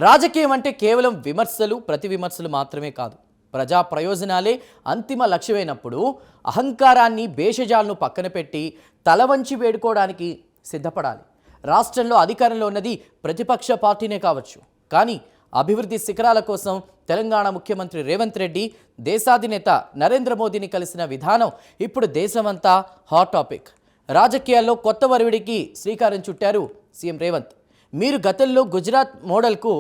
రాజకీయం అంటే కేవలం విమర్శలు, ప్రతి విమర్శలు మాత్రమే కాదు. ప్రజా ప్రయోజనాలే అంతిమ లక్ష్యమైనప్పుడు అహంకారాన్ని, భేషజాలను పక్కన పెట్టి తల వంచి వేడుకోవడానికి సిద్ధపడాలి. రాష్ట్రంలో అధికారంలో ఉన్నది ప్రతిపక్ష పార్టీనే కావచ్చు, కానీ అభివృద్ధి శిఖరాల కోసం తెలంగాణ ముఖ్యమంత్రి రేవంత్ రెడ్డి దేశాధినేత నరేంద్ర మోదీని కలిసిన విధానం ఇప్పుడు దేశమంతా హాట్ టాపిక్. రాజకీయాల్లో కొత్త వరవిడికి శ్రీకారం చుట్టారు సీఎం రేవంత్. మీరు గతంలో గుజరాత్ మోడల్కు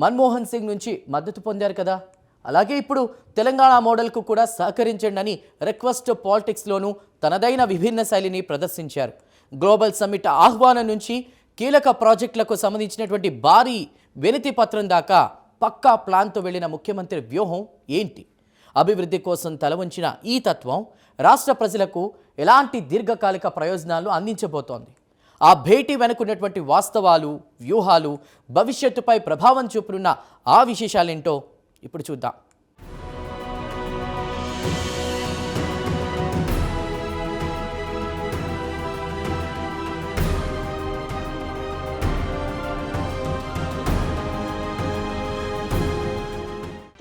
మన్మోహన్ సింగ్ నుంచి మద్దతు పొందారు కదా, అలాగే ఇప్పుడు తెలంగాణ మోడల్కు కూడా సహకరించండి అని రిక్వెస్ట్ పాలిటిక్స్లోనూ తనదైన విభిన్న శైలిని ప్రదర్శించారు. గ్లోబల్ సమ్మిట్ ఆహ్వానం నుంచి కీలక ప్రాజెక్టులకు సంబంధించినటువంటి భారీ వినతి పత్రం దాకా పక్కా ప్లాన్తో వెళ్లిన ముఖ్యమంత్రి వ్యూహం ఏంటి? అభివృద్ధి కోసం తలవంచిన ఈ తత్వం రాష్ట్ర ప్రజలకు ఎలాంటి దీర్ఘకాలిక ప్రయోజనాలు అందించబోతోంది? ఆ భేటీ వెనుకున్నటువంటి వాస్తవాలు, వ్యూహాలు, భవిష్యత్తుపై ప్రభావం చూపుతున్న ఆ విశేషాలేంటో ఇప్పుడు చూద్దాం.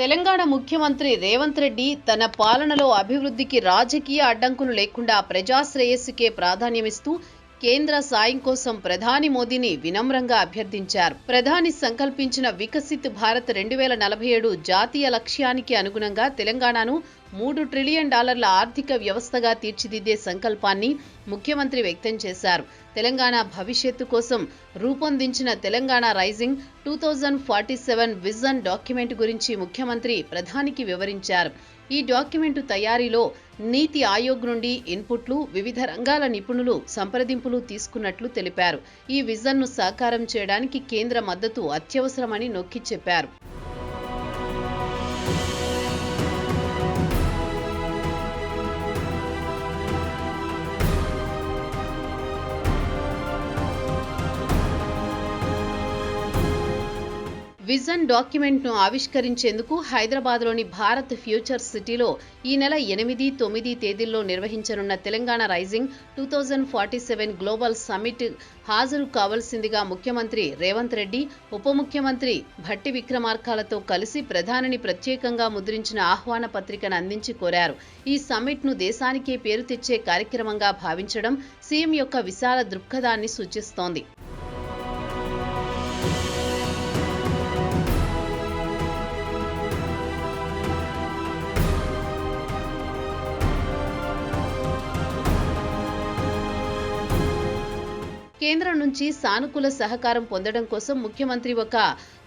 తెలంగాణ ముఖ్యమంత్రి రేవంత్ రెడ్డి తన పాలనలో అభివృద్ధికి రాజకీయ అడ్డంకులు లేకుండా ప్రజాశ్రేయస్సుకే ప్రాధాన్యమిస్తూ కేంద్ర సాయం కోసం ప్రధాని మోదీని వినమ్రంగా అభ్యర్థించారు. ప్రధాని సంకల్పించిన వికసిత్ భారత్ 2047 జాతీయ లక్ష్యానికి అనుగుణంగా తెలంగాణను $3 ట్రిలియన్ ఆర్థిక వ్యవస్థగా తీర్చిదిద్దే సంకల్పాన్ని ముఖ్యమంత్రి వ్యక్తం చేశారు. తెలంగాణ భవిష్యత్తు కోసం రూపొందించిన తెలంగాణ రైజింగ్ 2047 విజన్ డాక్యుమెంట్ గురించి ముఖ్యమంత్రి ప్రధానికి వివరించారు. ఈ డాక్యుమెంటు తయారీలో నీతి ఆయోగ్ నుండి ఇన్పుట్లు, వివిధ రంగాల నిపుణులు సంప్రదింపులు తీసుకున్నట్లు తెలిపారు. ఈ విజన్ను సాకారం చేయడానికి కేంద్ర మద్దతు అత్యవసరమని నొక్కి చెప్పారు. విజన్ డాక్యుమెంట్ను ఆవిష్కరించేందుకు హైదరాబాద్లోని భారత్ ఫ్యూచర్ సిటీలో ఈ నెల 8, 9 తేదీల్లో నిర్వహించనున్న తెలంగాణ రైజింగ్ 2047 గ్లోబల్ సమ్మిట్ హాజరు కావాల్సిందిగా ముఖ్యమంత్రి రేవంత్ రెడ్డి, ఉప ముఖ్యమంత్రి భట్టి విక్రమార్కలతో కలిసి ప్రధానిని ప్రత్యేకంగా ముద్రించిన ఆహ్వాన పత్రికను అందించి కోరారు. ఈ సమ్మిట్ను దేశానికే పేరు తెచ్చే కార్యక్రమంగా భావించడం సీఎం యొక్క విశాల దృక్పథాన్ని సూచిస్తోంది. కేంద్రం నుంచి సానుకూల సహకారం పొందడం కోసం ముఖ్యమంత్రి ఒక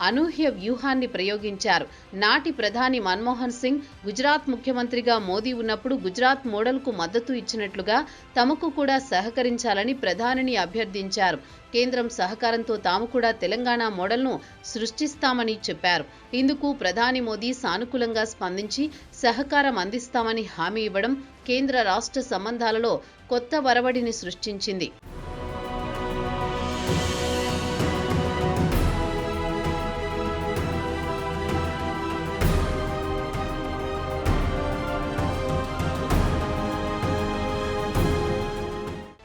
అనూహ్య వ్యూహాన్ని ప్రయోగించారు. నాటి ప్రధాని మన్మోహన్ సింగ్ గుజరాత్ ముఖ్యమంత్రిగా మోదీ ఉన్నప్పుడు గుజరాత్ మోడల్కు మద్దతు ఇచ్చినట్లుగా తమకు కూడా సహకరించాలని ప్రధానిని అభ్యర్థించారు. కేంద్రం సహకారంతో తాము కూడా తెలంగాణ మోడల్ను సృష్టిస్తామని చెప్పారు. ఇందుకు ప్రధాని మోదీ సానుకూలంగా స్పందించి సహకారం అందిస్తామని హామీ ఇవ్వడం కేంద్ర రాష్ట్ర సంబంధాలలో కొత్త వరవడిని సృష్టించింది.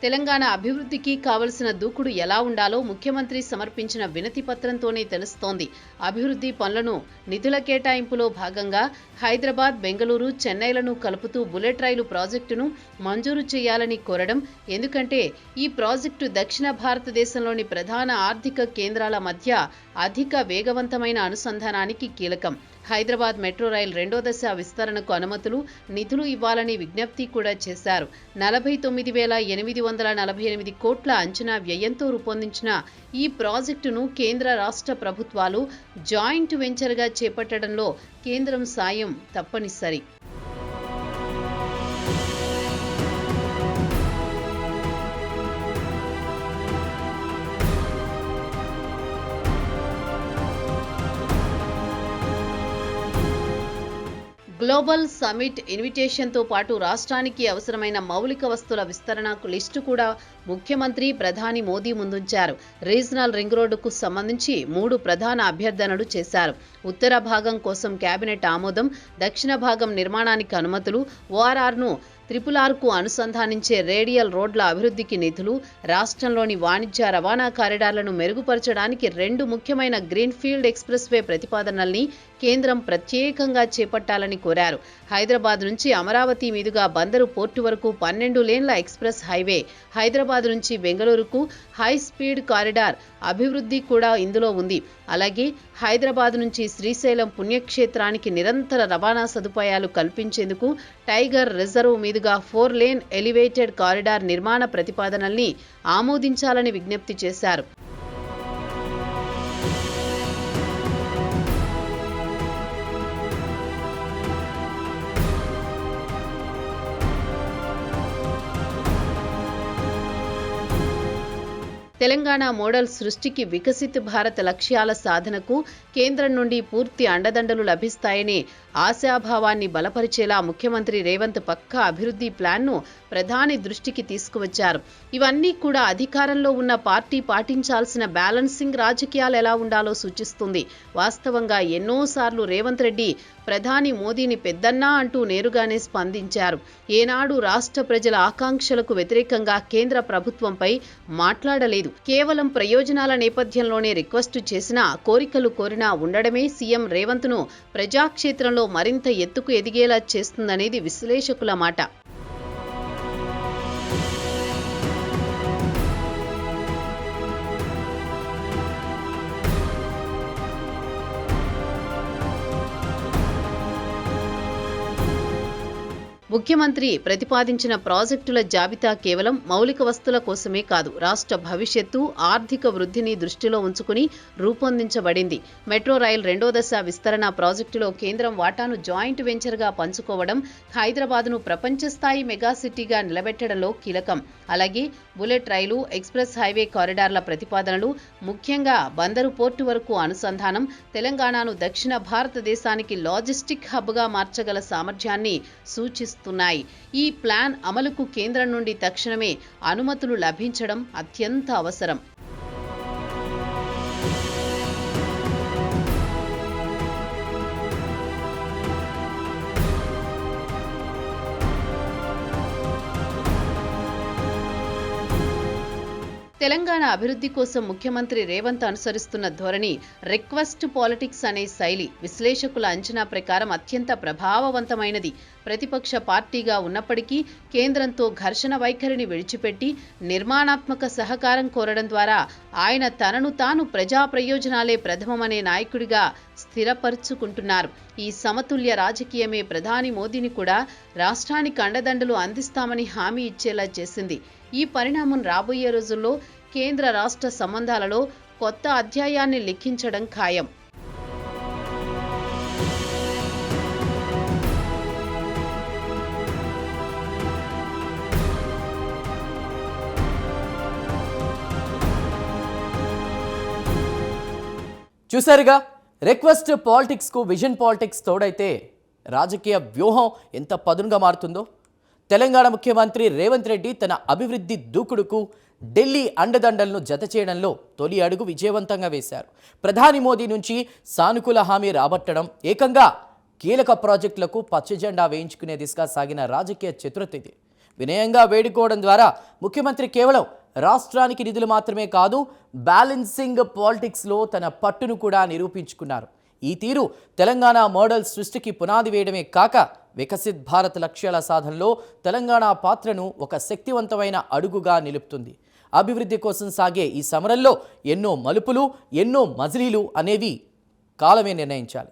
తెలంగాణ అభివృద్ధికి కావలసిన దూకుడు ఎలా ఉండాలో ముఖ్యమంత్రి సమర్పించిన వినతి పత్రంతోనే తెలుస్తోంది. అభివృద్ధి పనులను నిధుల కేటాయింపులో భాగంగా హైదరాబాద్, బెంగళూరు, చెన్నైలను కలుపుతూ బుల్లెట్ రైలు ప్రాజెక్టును మంజూరు చేయాలని కోరడం. ఎందుకంటే ఈ ప్రాజెక్టు దక్షిణ భారతదేశంలోని ప్రధాన ఆర్థిక కేంద్రాల మధ్య అధిక వేగవంతమైన అనుసంధానానికి కీలకం. హైదరాబాద్ మెట్రో రైల్ 2వ దశ విస్తరణకు అనుమతులు, నిధులు ఇవ్వాలని విజ్ఞప్తి కూడా చేశారు. 49,848 కోట్ల అంచనా వ్యయంతో రూపొందించిన ఈ ప్రాజెక్టును కేంద్ర రాష్ట్ర ప్రభుత్వాలు జాయింట్ వెంచర్గా చేపట్టడంలో కేంద్రం సాయం తప్పనిసరి. గ్లోబల్ సమ్మిట్ ఇన్విటేషన్తో పాటు రాష్ట్రానికి అవసరమైన మౌలిక వస్తువుల విస్తరణకు లిస్టు కూడా ముఖ్యమంత్రి ప్రధాని మోదీ ముందుంచారు. రీజనల్ రింగ్ రోడ్డుకు సంబంధించి 3 ప్రధాన అభ్యర్థనలు చేశారు. ఉత్తర భాగం కోసం కేబినెట్ ఆమోదం, దక్షిణ భాగం నిర్మాణానికి అనుమతులు, ఓఆర్ఆర్ను RRRకు అనుసంధానించే రేడియల్ రోడ్ల అభివృద్ధికి నిధులు, రాష్ట్రంలోని వాణిజ్య రవాణా కారిడార్లను మెరుగుపరచడానికి 2 ముఖ్యమైన గ్రీన్ఫీల్డ్ ఎక్స్ప్రెస్వే ప్రతిపాదనల్ని కేంద్రం ప్రత్యేకంగా చేపట్టాలని కోరారు. హైదరాబాద్ నుంచి అమరావతి మీదుగా బందరు పోర్టు వరకు 12 లేన్ల ఎక్స్ప్రెస్ హైవే, హైదరాబాద్ నుంచి బెంగళూరుకు హై స్పీడ్ కారిడార్ అభివృద్ధి కూడా ఇందులో ఉంది. అలాగే హైదరాబాద్ నుంచి శ్రీశైలం పుణ్యక్షేత్రానికి నిరంతర రవాణా సదుపాయాలు కల్పించేందుకు టైగర్ రిజర్వ్ మీదుగా 4 లేన్ ఎలివేటెడ్ కారిడార్ నిర్మాణ ప్రతిపాదనల్ని ఆమోదించాలని విజ్ఞప్తి చేశారు. తెలంగాణ మోడల్ సృష్టికి, వికసిత్ భారత్ లక్ష్యాల సాధనకు కేంద్రం నుండి పూర్తి అండదండలు లభిస్తాయని ఆశాభావాన్ని బలపరిచేలా ముఖ్యమంత్రి రేవంత్ పక్కా అభివృద్ధి ప్లాన్ను ప్రధాని దృష్టికి తీసుకువచ్చారు. ఇవన్నీ కూడా అధికారంలో ఉన్న పార్టీ పాటించాల్సిన బ్యాలెన్సింగ్ రాజకీయాలు ఎలా ఉండాలో సూచిస్తుంది. వాస్తవంగా ఎన్నోసార్లు రేవంత్ రెడ్డి ప్రధాని మోదీని పెద్దన్నా అంటూ నేరుగానే స్పందించారు. ఏనాడు రాష్ట్ర ప్రజల ఆకాంక్షలకు వ్యతిరేకంగా కేంద్ర ప్రభుత్వంపై మాట్లాడలేదు. కేవలం ప్రయోజనాల నేపథ్యంలోనే రిక్వెస్ట్ చేసినా, కోరికలు కోరినా ఉండడమే సీఎం రేవంత్ను ప్రజాక్షేత్రంలో మరింత ఎత్తుకు ఎదిగేలా చేస్తుందనేది విశ్లేషకుల మాట. ముఖ్యమంత్రి ప్రతిపాదించిన ప్రాజెక్టుల జాబితా కేవలం మౌలిక వస్తుల కోసమే కాదు, రాష్ట్ర భవిష్యత్తు, ఆర్థిక వృద్ధిని దృష్టిలో ఉంచుకుని రూపొందించబడింది. మెట్రో రైల్ 2వ దశ విస్తరణ ప్రాజెక్టులో కేంద్రం వాటాను జాయింట్ వెంచర్గా పంచుకోవడం హైదరాబాద్ను ప్రపంచ స్థాయి మెగాసిటీగా నిలబెట్టడంలో కీలకం. అలాగే బుల్లెట్ రైలు, ఎక్స్ప్రెస్ హైవే కారిడార్ల ప్రతిపాదనలు, ముఖ్యంగా బందరు పోర్టు వరకు అనుసంధానం తెలంగాణను దక్షిణ భారతదేశానికి లాజిస్టిక్ హబ్గా మార్చగల సామర్థ్యాన్ని సూచిస్తుంది. ఈ ప్లాన్ అమలుకు కేంద్రం నుండి తక్షణమే అనుమతులు లభించడం అత్యంత అవసరం. తెలంగాణ అభివృద్ధి కోసం ముఖ్యమంత్రి రేవంత్ అనుసరిస్తున్న ధోరణి రిక్వెస్ట్ పాలిటిక్స్ అనే శైలి విశ్లేషకుల అంచనా ప్రకారం అత్యంత ప్రభావవంతమైనది. ప్రతిపక్ష పార్టీగా ఉన్నప్పటికీ కేంద్రంతో ఘర్షణ వైఖరిని విడిచిపెట్టి నిర్మాణాత్మక సహకారం కోరడం ద్వారా ఆయన తనను తాను ప్రజా ప్రయోజనాలే ప్రథమమనే నాయకుడిగా స్థిరపరుచుకుంటున్నారు. ఈ సమతుల్య రాజకీయమే ప్రధాని మోదీని కూడా రాష్ట్రానికి అండదండలు అందిస్తామని హామీ ఇచ్చేలా చేసింది. ఈ పరిణామం రాబోయే రోజుల్లో కేంద్ర రాష్ట్ర సంబంధాలలో కొత్త అధ్యాయాన్ని లిఖించడం ఖాయం. చూసారుగా, రిక్వెస్ట్ పాలిటిక్స్కు విజన్ పాలిటిక్స్ తోడైతే రాజకీయ వ్యూహం ఎంత పదునుగా మారుతుందో. తెలంగాణ ముఖ్యమంత్రి రేవంత్ రెడ్డి తన అభివృద్ధి దూకుడుకు ఢిల్లీ అండదండలను జత చేయడంలో తొలి అడుగు విజయవంతంగా వేశారు. ప్రధాని మోదీ నుంచి సానుకూల హామీ రాబట్టడం, ఏకంగా కీలక ప్రాజెక్టులకు పచ్చజెండా వేయించుకునే దిశగా సాగిన రాజకీయ చతురత ఇది. వినయంగా వేడుకోవడం ద్వారా ముఖ్యమంత్రి కేవలం రాష్ట్రానికి నిధులు మాత్రమే కాదు, బ్యాలెన్సింగ్ పాలిటిక్స్లో తన పట్టును కూడా నిరూపించుకున్నారు. ఈ తీరు తెలంగాణ మోడల్ సృష్టికి పునాది వేయడమే కాక, వికసిత్ భారత్ లక్ష్యాల సాధనలో తెలంగాణ పాత్రను ఒక శక్తివంతమైన అడుగుగా నిలుపుతుంది. అభివృద్ధి కోసం సాగే ఈ సమరంలో ఎన్నో మలుపులు, ఎన్నో మజిలీలు అనేవి కాలమే నిర్ణయించాలి.